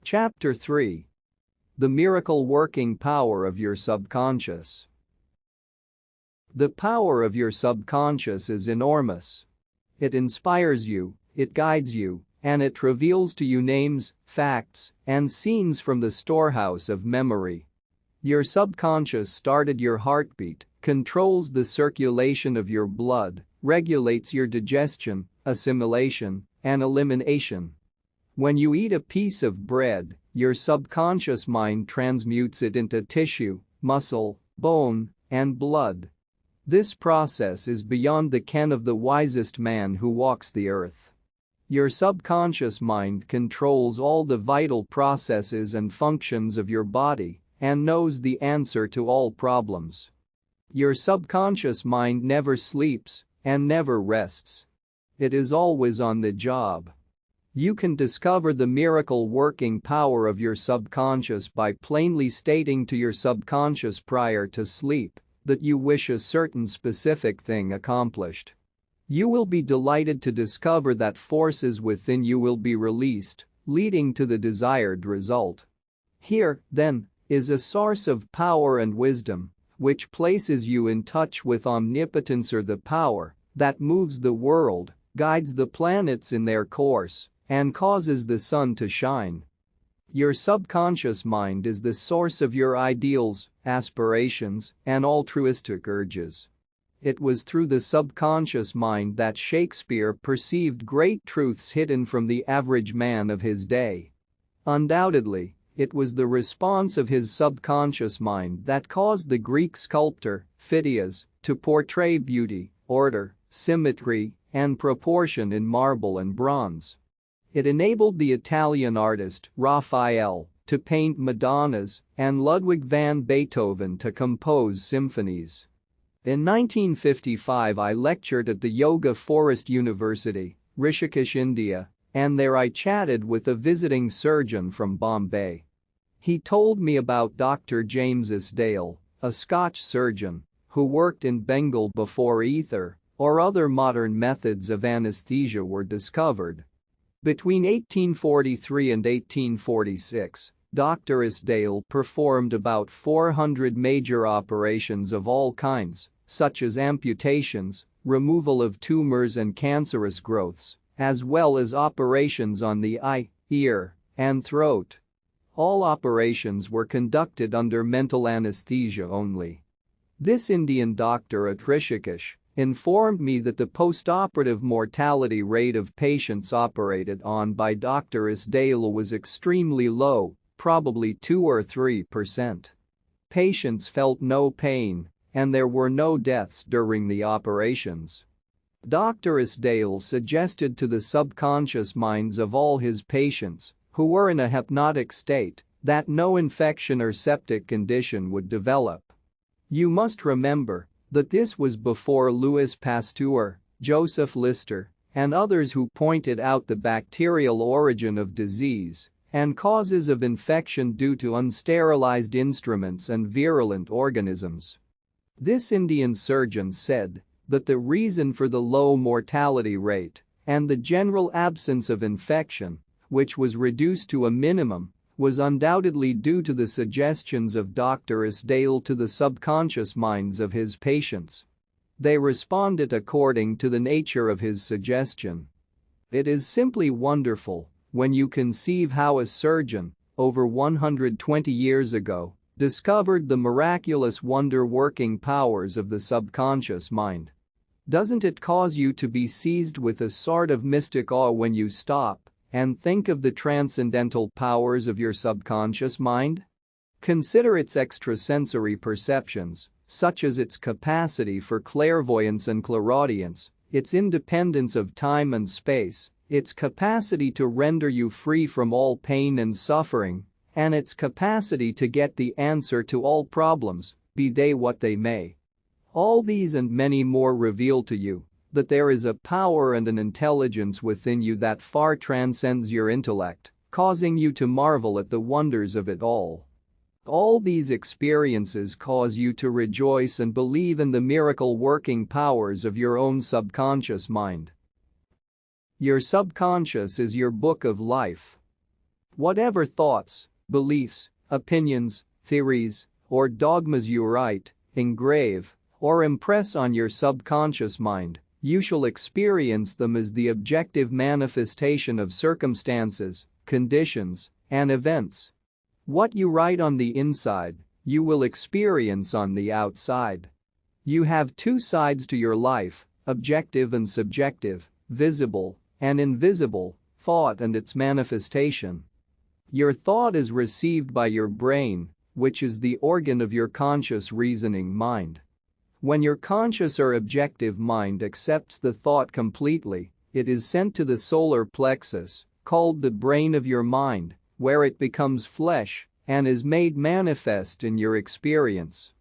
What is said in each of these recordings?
Chapter 3. The Miracle Working Power of Your Subconscious. The power of your subconscious is enormous. It inspires you, it guides you, and it reveals to you names, facts, and scenes from the storehouse of memory. Your subconscious started your heartbeat, controls the circulation of your blood, regulates your digestion, assimilation, and elimination. When you eat a piece of bread, your subconscious mind transmutes it into tissue, muscle, bone, and blood. This process is beyond the ken of the wisest man who walks the earth. Your subconscious mind controls all the vital processes and functions of your body and knows the answer to all problems. Your subconscious mind never sleeps and never rests. It is always on the job. You can discover the miracle working power of your subconscious by plainly stating to your subconscious prior to sleep that you wish a certain specific thing accomplished. You will be delighted to discover that forces within you will be released, leading to the desired result. Here, then, is a source of power and wisdom, which places you in touch with omnipotence, or the power that moves the world, guides the planets in their course, and causes the sun to shine. Your subconscious mind is the source of your ideals, aspirations, and altruistic urges. It was through the subconscious mind that Shakespeare perceived great truths hidden from the average man of his day. Undoubtedly, it was the response of his subconscious mind that caused the Greek sculptor, Phidias, to portray beauty, order, symmetry, and proportion in marble and bronze. It enabled the Italian artist, Raphael, to paint Madonnas and Ludwig van Beethoven to compose symphonies. In 1955 I lectured at the Yoga Forest University, Rishikesh, India, and there I chatted with a visiting surgeon from Bombay. He told me about Dr. James Isdale, a Scotch surgeon who worked in Bengal before ether or other modern methods of anesthesia were discovered. Between 1843 and 1846, Dr. Isdale performed about 400 major operations of all kinds, such as amputations, removal of tumors and cancerous growths, as well as operations on the eye, ear, and throat. All operations were conducted under mental anesthesia only. This Indian doctor at Rishikesh informed me that the post-operative mortality rate of patients operated on by Dr. Isdale was extremely low, probably 2 or 3%. Patients felt no pain, and there were no deaths during the operations. Dr. Isdale suggested to the subconscious minds of all his patients, who were in a hypnotic state, that no infection or septic condition would develop. You must remember that this was before Louis Pasteur, Joseph Lister, and others who pointed out the bacterial origin of disease and causes of infection due to unsterilized instruments and virulent organisms. This Indian surgeon said that the reason for the low mortality rate and the general absence of infection, which was reduced to a minimum, was undoubtedly due to the suggestions of Dr. Isdale to the subconscious minds of his patients. They responded according to the nature of his suggestion. It is simply wonderful when you conceive how a surgeon, over 120 years ago, discovered the miraculous wonder-working powers of the subconscious mind. Doesn't it cause you to be seized with a sort of mystic awe when you stop and think of the transcendental powers of your subconscious mind? Consider its extrasensory perceptions, such as its capacity for clairvoyance and clairaudience, its independence of time and space, its capacity to render you free from all pain and suffering, and its capacity to get the answer to all problems, be they what they may. All these and many more reveal to you that there is a power and an intelligence within you that far transcends your intellect, causing you to marvel at the wonders of it all. All these experiences cause you to rejoice and believe in the miracle-working powers of your own subconscious mind. Your subconscious is your book of life. Whatever thoughts, beliefs, opinions, theories, or dogmas you write, engrave, or impress on your subconscious mind, you shall experience them as the objective manifestation of circumstances, conditions, and events. What you write on the inside, you will experience on the outside. You have two sides to your life, objective and subjective, visible and invisible, thought and its manifestation. Your thought is received by your brain, which is the organ of your conscious reasoning mind. When your conscious or objective mind accepts the thought completely, it is sent to the solar plexus, called the brain of your mind, where it becomes flesh and is made manifest in your experience.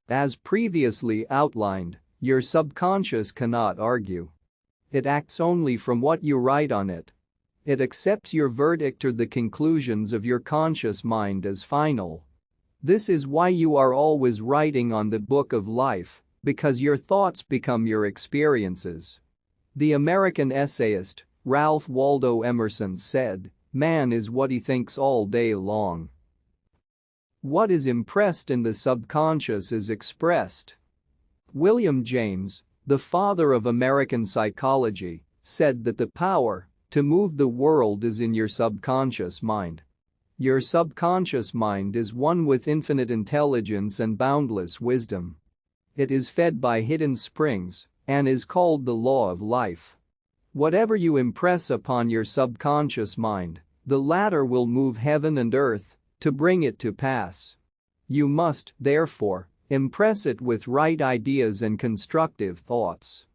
As previously outlined, your subconscious cannot argue. It acts only from what you write on it. It accepts your verdict or the conclusions of your conscious mind as final. This is why you are always writing on the book of life, because your thoughts become your experiences. The American essayist, Ralph Waldo Emerson said, "Man is what he thinks all day long." What is impressed in the subconscious is expressed. William James, the father of American psychology, said that the power to move the world is in your subconscious mind. Your subconscious mind is one with infinite intelligence and boundless wisdom. It is fed by hidden springs and is called the law of life. Whatever you impress upon your subconscious mind, the latter will move heaven and earth to bring it to pass. You must, therefore, impress it with right ideas and constructive thoughts.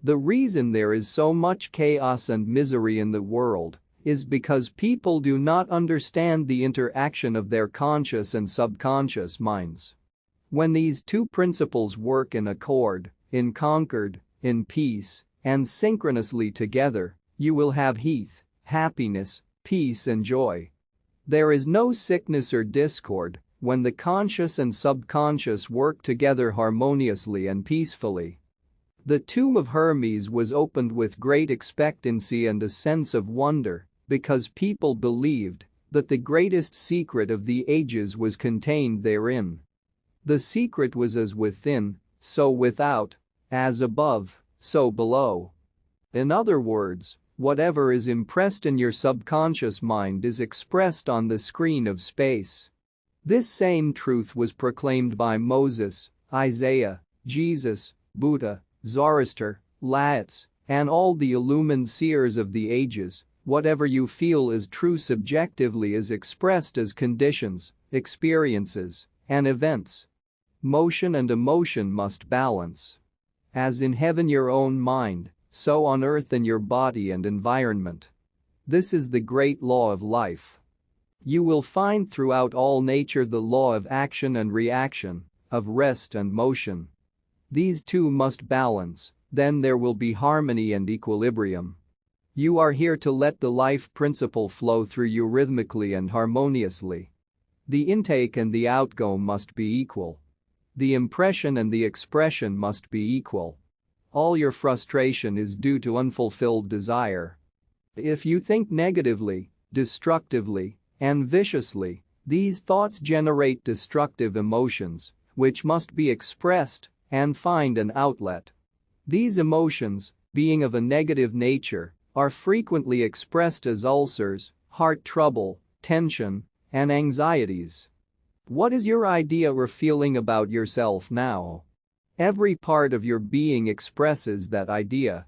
The reason there is so much chaos and misery in the world is because people do not understand the interaction of their conscious and subconscious minds. When these two principles work in accord, in concord, in peace, and synchronously together, you will have health, happiness, peace and joy. There is no sickness or discord when the conscious and subconscious work together harmoniously and peacefully. The tomb of Hermes was opened with great expectancy and a sense of wonder because people believed that the greatest secret of the ages was contained therein. The secret was as within, so without, as above, so below. In other words, whatever is impressed in your subconscious mind is expressed on the screen of space. This same truth was proclaimed by Moses, Isaiah, Jesus, Buddha, Zoroaster, Laozi, and all the illumined seers of the ages. Whatever you feel is true subjectively is expressed as conditions, experiences, and events. Motion and emotion must balance. As in heaven your own mind, so on earth in your body and environment. This is the great law of life. You will find throughout all nature the law of action and reaction, of rest and motion. These two must balance, then there will be harmony and equilibrium. You are here to let the life principle flow through you rhythmically and harmoniously. The intake and the outgo must be equal. The impression and the expression must be equal. All your frustration is due to unfulfilled desire. If you think negatively, destructively, and viciously, these thoughts generate destructive emotions, which must be expressed and find an outlet. These emotions, being of a negative nature, are frequently expressed as ulcers, heart trouble, tension, and anxieties. What is your idea or feeling about yourself now? Every part of your being expresses that idea.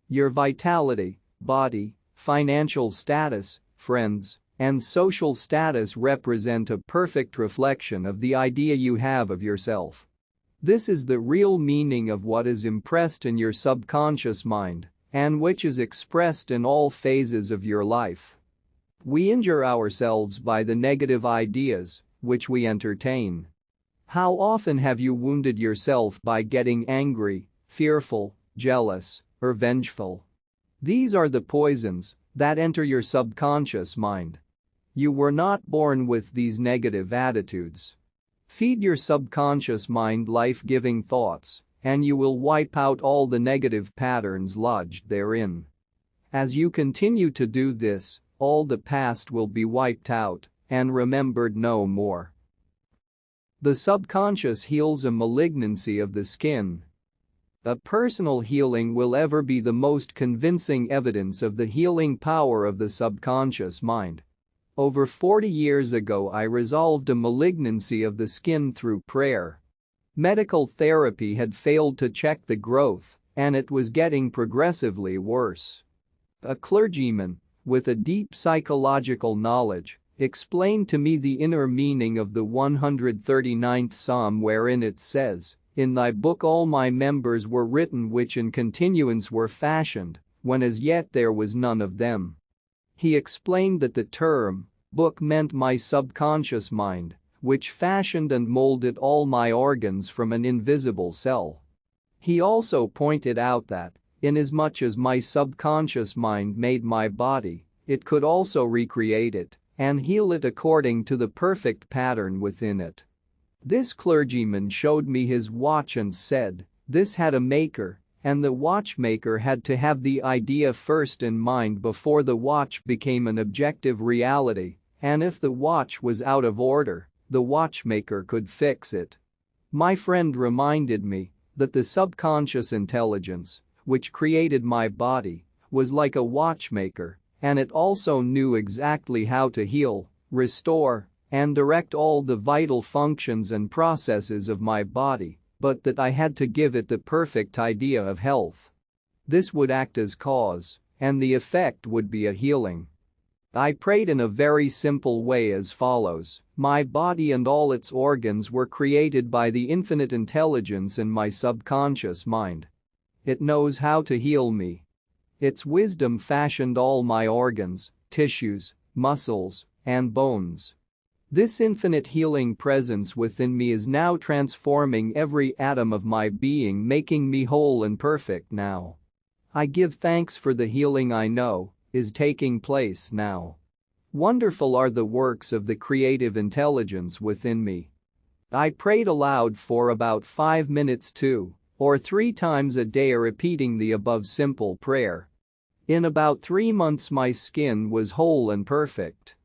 Your vitality, body, financial status, friends, and social status represent a perfect reflection of the idea you have of yourself. This is the real meaning of what is impressed in your subconscious mind, and which is expressed in all phases of your life. We injure ourselves by the negative ideas which we entertain. How often have you wounded yourself by getting angry, fearful, jealous, or vengeful? These are the poisons that enter your subconscious mind. You were not born with these negative attitudes. Feed your subconscious mind life-giving thoughts, and you will wipe out all the negative patterns lodged therein. As you continue to do this, all the past will be wiped out and remembered no more. The subconscious heals a malignancy of the skin. A personal healing will ever be the most convincing evidence of the healing power of the subconscious mind. Over 40 years ago I resolved a malignancy of the skin through prayer. Medical therapy had failed to check the growth, and it was getting progressively worse. A clergyman, with a deep psychological knowledge, explained to me the inner meaning of the 139th Psalm, wherein it says, "In thy book all my members were written which in continuance were fashioned, when as yet there was none of them." He explained that the term book meant my subconscious mind, which fashioned and molded all my organs from an invisible cell. He also pointed out that, inasmuch as my subconscious mind made my body, it could also recreate it and heal it according to the perfect pattern within it. This clergyman showed me his watch and said, this had a maker, and the watchmaker had to have the idea first in mind before the watch became an objective reality, and if the watch was out of order, the watchmaker could fix it. My friend reminded me that the subconscious intelligence, which created my body, was like a watchmaker, and it also knew exactly how to heal, restore, and direct all the vital functions and processes of my body, but that I had to give it the perfect idea of health. This would act as cause, and the effect would be a healing. I prayed in a very simple way as follows: my body and all its organs were created by the infinite intelligence in my subconscious mind. It knows how to heal me. Its wisdom fashioned all my organs, tissues, muscles, and bones. This infinite healing presence within me is now transforming every atom of my being, making me whole and perfect now. I give thanks for the healing I know is taking place now. Wonderful are the works of the creative intelligence within me. I prayed aloud for about 5 minutes 2 or 3 times a day, repeating the above simple prayer. In about 3 months my skin was whole and perfect.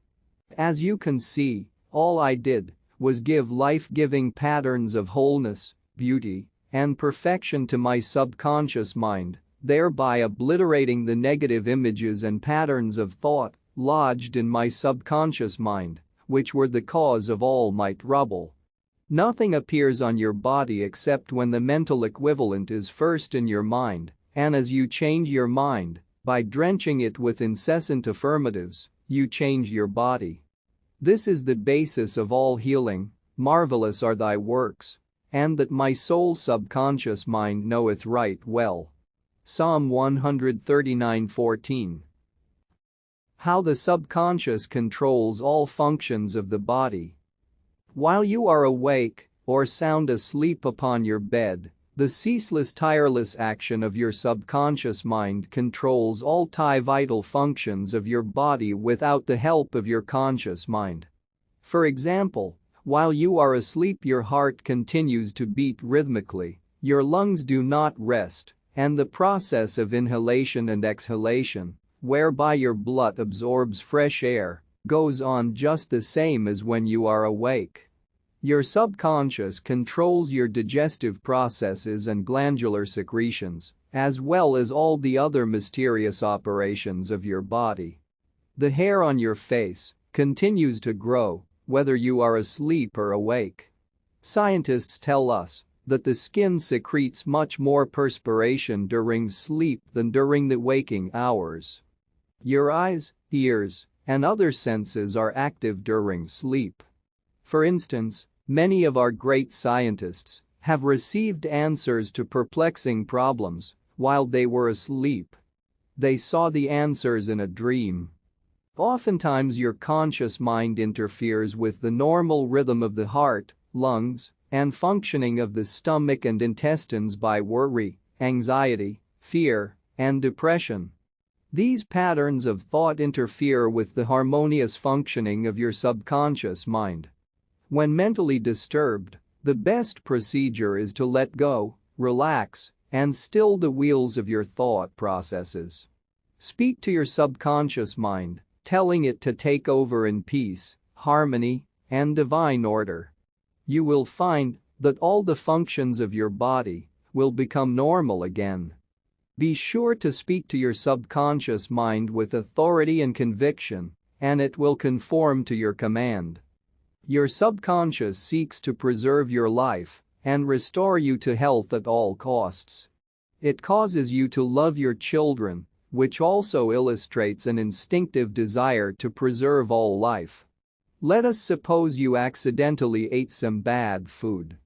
As you can see, all I did was give life-giving patterns of wholeness, beauty, and perfection to my subconscious mind, thereby obliterating the negative images and patterns of thought lodged in my subconscious mind, which were the cause of all my trouble. Nothing appears on your body except when the mental equivalent is first in your mind, and as you change your mind, by drenching it with incessant affirmatives, you change your body. This is the basis of all healing. Marvelous are thy works, and that my soul subconscious mind knoweth right well. Psalm 139:14. How the subconscious controls all functions of the body. While you are awake or sound asleep upon your bed, the ceaseless, tireless action of your subconscious mind controls all vital functions of your body without the help of your conscious mind. For example, while you are asleep, your heart continues to beat rhythmically, your lungs do not rest, and the process of inhalation and exhalation, whereby your blood absorbs fresh air, goes on just the same as when you are awake. Your subconscious controls your digestive processes and glandular secretions, as well as all the other mysterious operations of your body. The hair on your face continues to grow, whether you are asleep or awake. Scientists tell us that the skin secretes much more perspiration during sleep than during the waking hours. Your eyes, ears, and other senses are active during sleep. For instance, many of our great scientists have received answers to perplexing problems while they were asleep. They saw the answers in a dream. Oftentimes your conscious mind interferes with the normal rhythm of the heart, lungs, and functioning of the stomach and intestines by worry, anxiety, fear, and depression. These patterns of thought interfere with the harmonious functioning of your subconscious mind. When mentally disturbed, the best procedure is to let go, relax, and still the wheels of your thought processes. Speak to your subconscious mind, telling it to take over in peace, harmony, and divine order. You will find that all the functions of your body will become normal again. Be sure to speak to your subconscious mind with authority and conviction, and it will conform to your command. Your subconscious seeks to preserve your life and restore you to health at all costs. It causes you to love your children, which also illustrates an instinctive desire to preserve all life. Let us suppose you accidentally ate some bad food.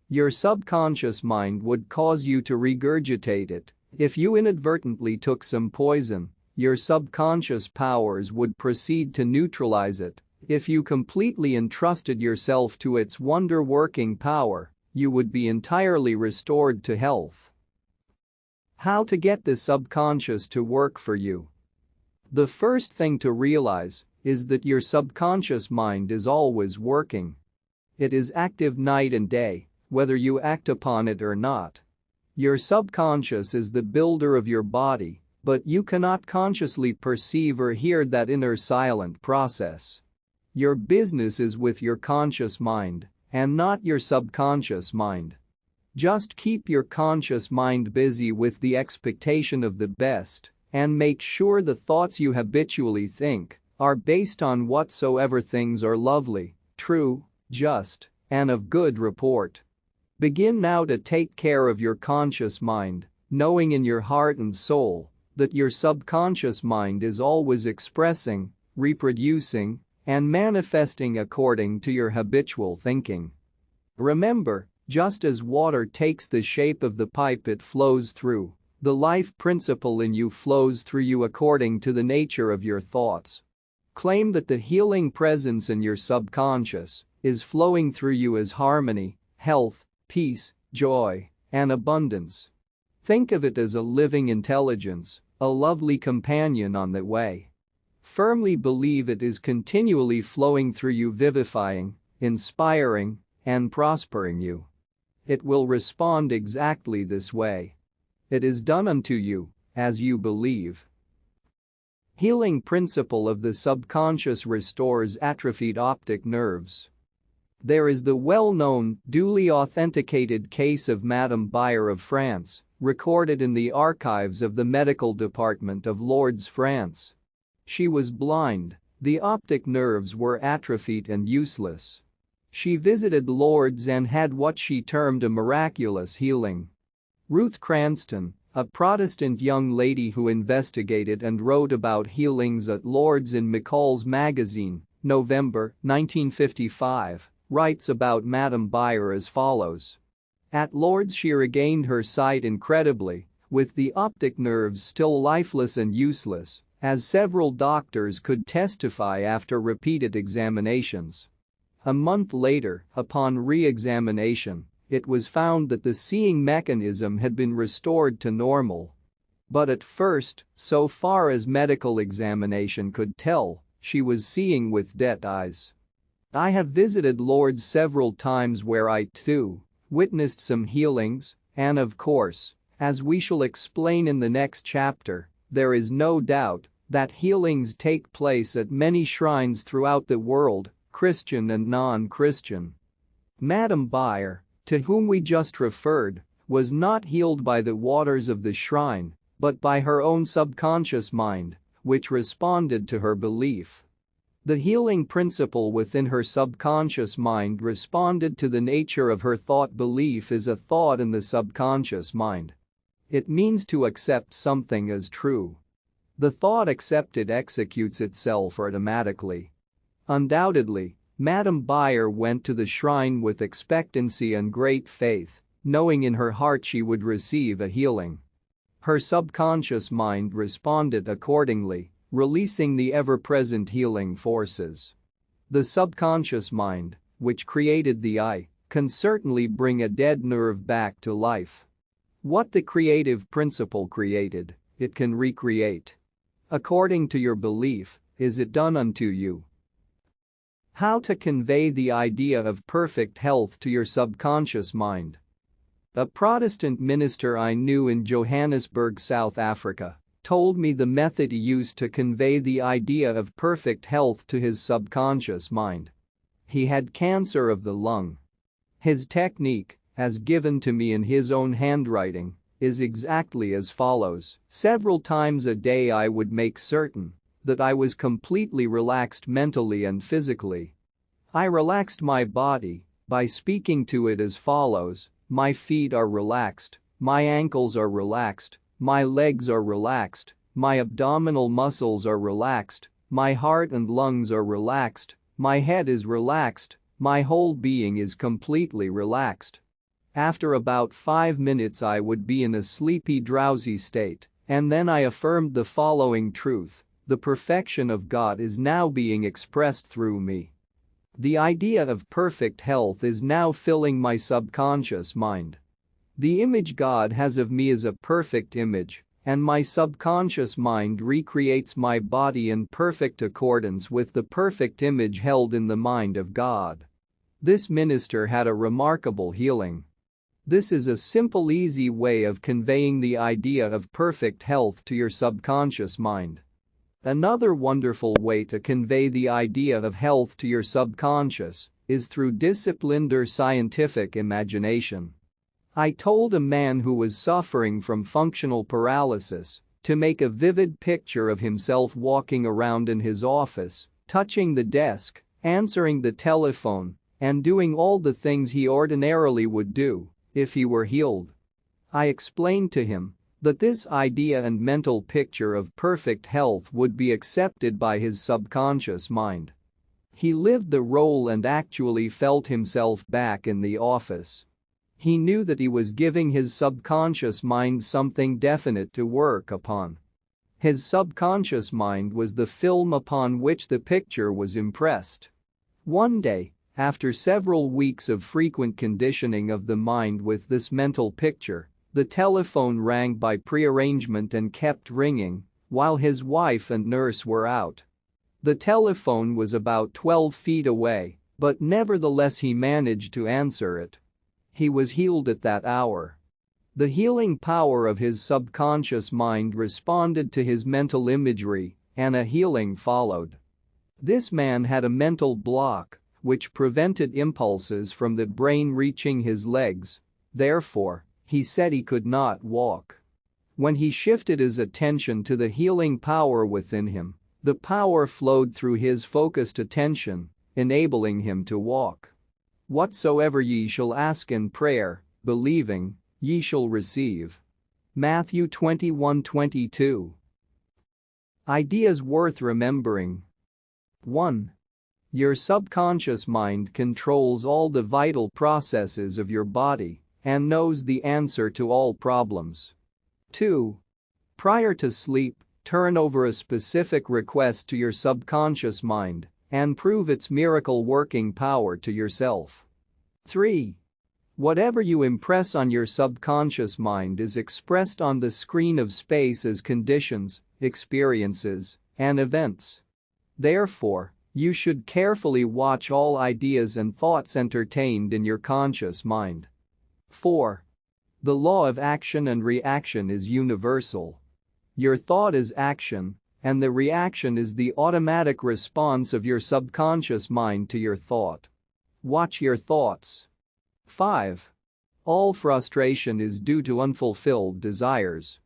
Your subconscious mind would cause you to regurgitate it. If you inadvertently took some poison, your subconscious powers would proceed to neutralize it. If you completely entrusted yourself to its wonder-working power, you would be entirely restored to health. How to get the subconscious to work for you? The first thing to realize is that your subconscious mind is always working. It is active night and day, whether you act upon it or not. Your subconscious is the builder of your body, but you cannot consciously perceive or hear that inner silent process. Your business is with your conscious mind, and not your subconscious mind. Just keep your conscious mind busy with the expectation of the best, and make sure the thoughts you habitually think are based on whatsoever things are lovely, true, just, and of good report. Begin now to take care of your conscious mind, knowing in your heart and soul that your subconscious mind is always expressing, reproducing, and manifesting according to your habitual thinking. Remember, just as water takes the shape of the pipe it flows through, the life principle in you flows through you according to the nature of your thoughts. Claim that the healing presence in your subconscious is flowing through you as harmony, health, peace, joy, and abundance. Think of it as a living intelligence, a lovely companion on the way. Firmly believe it is continually flowing through you, vivifying, inspiring, and prospering you. It will respond exactly this way. It is done unto you, as you believe. Healing principle of the subconscious restores atrophied optic nerves. There is the well-known, duly authenticated case of Madame Bayer of France, recorded in the archives of the medical department of Lourdes, France. She was blind, the optic nerves were atrophied and useless. She visited Lourdes and had what she termed a miraculous healing. Ruth Cranston, a Protestant young lady who investigated and wrote about healings at Lourdes in McCall's magazine, November 1955, writes about Madame Bayer as follows. At Lourdes she regained her sight incredibly, with the optic nerves still lifeless and useless, as several doctors could testify after repeated examinations. A month later, upon re-examination, it was found that the seeing mechanism had been restored to normal. But at first, so far as medical examination could tell, she was seeing with dead eyes. I have visited Lourdes several times where I, too, witnessed some healings, and of course, as we shall explain in the next chapter, there is no doubt that healings take place at many shrines throughout the world, Christian and non-Christian. Madame Bayer, to whom we just referred, was not healed by the waters of the shrine, but by her own subconscious mind, which responded to her belief. The healing principle within her subconscious mind responded to the nature of her thought. Belief is a thought in the subconscious mind. It means to accept something as true. The thought accepted executes itself automatically. Undoubtedly, Madame Bayer went to the shrine with expectancy and great faith, knowing in her heart she would receive a healing. Her subconscious mind responded accordingly, releasing the ever-present healing forces. The subconscious mind, which created the eye, can certainly bring a dead nerve back to life. What the creative principle created, it can recreate. According to your belief, is it done unto you. How to convey the idea of perfect health to your subconscious mind. A Protestant minister I knew in Johannesburg, South Africa, told me the method he used to convey the idea of perfect health to his subconscious mind. He had cancer of the lung. His technique, as given to me in his own handwriting, is exactly as follows. Several times a day I would make certain that I was completely relaxed mentally and physically. I relaxed my body by speaking to it as follows: my feet are relaxed, my ankles are relaxed, my legs are relaxed, my abdominal muscles are relaxed, my heart and lungs are relaxed, my head is relaxed, my whole being is completely relaxed. After about 5 minutes I would be in a sleepy, drowsy state, and then I affirmed the following truth: the perfection of God is now being expressed through me. The idea of perfect health is now filling my subconscious mind. The image God has of me is a perfect image, and my subconscious mind recreates my body in perfect accordance with the perfect image held in the mind of God. This minister had a remarkable healing. This is a simple, easy way of conveying the idea of perfect health to your subconscious mind. Another wonderful way to convey the idea of health to your subconscious is through disciplined or scientific imagination. I told a man who was suffering from functional paralysis to make a vivid picture of himself walking around in his office, touching the desk, answering the telephone, and doing all the things he ordinarily would do if he were healed. I explained to him that this idea and mental picture of perfect health would be accepted by his subconscious mind. He lived the role and actually felt himself back in the office. He knew that he was giving his subconscious mind something definite to work upon. His subconscious mind was the film upon which the picture was impressed. One day, after several weeks of frequent conditioning of the mind with this mental picture, the telephone rang by prearrangement and kept ringing while his wife and nurse were out. The telephone was about 12 feet away, but nevertheless he managed to answer it. He was healed at that hour. The healing power of his subconscious mind responded to his mental imagery, and a healing followed. This man had a mental block which prevented impulses from the brain reaching his legs. Therefore, he said he could not walk. When he shifted his attention to the healing power within him, the power flowed through his focused attention, enabling him to walk. Whatsoever ye shall ask in prayer, believing, ye shall receive. Matthew 21:22. Ideas worth remembering. 1. Your subconscious mind controls all the vital processes of your body and knows the answer to all problems. 2. Prior to sleep, turn over a specific request to your subconscious mind and prove its miracle working power to yourself. 3. Whatever you impress on your subconscious mind is expressed on the screen of space as conditions, experiences, and events. Therefore, you should carefully watch all ideas and thoughts entertained in your conscious mind. 4. The law of action and reaction is universal. Your thought is action, and the reaction is the automatic response of your subconscious mind to your thought. Watch your thoughts. 5. All frustration is due to unfulfilled desires.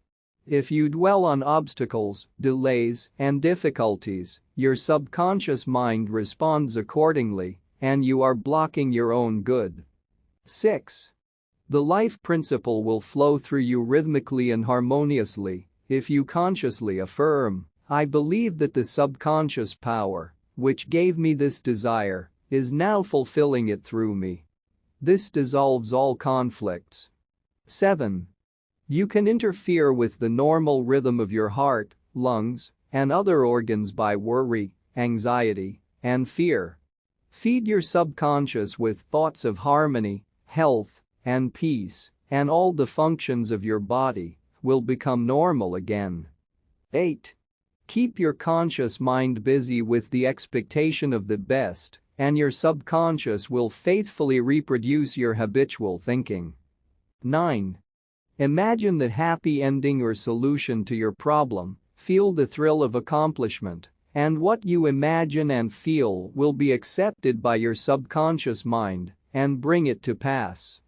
If you dwell on obstacles, delays, and difficulties, your subconscious mind responds accordingly, and you are blocking your own good. 6. The life principle will flow through you rhythmically and harmoniously if you consciously affirm, I believe that the subconscious power, which gave me this desire, is now fulfilling it through me. This dissolves all conflicts. 7. You can interfere with the normal rhythm of your heart, lungs, and other organs by worry, anxiety, and fear. Feed your subconscious with thoughts of harmony, health, and peace, and all the functions of your body will become normal again. 8. Keep your conscious mind busy with the expectation of the best, and your subconscious will faithfully reproduce your habitual thinking. 9. Imagine the happy ending or solution to your problem, feel the thrill of accomplishment, and what you imagine and feel will be accepted by your subconscious mind and bring it to pass.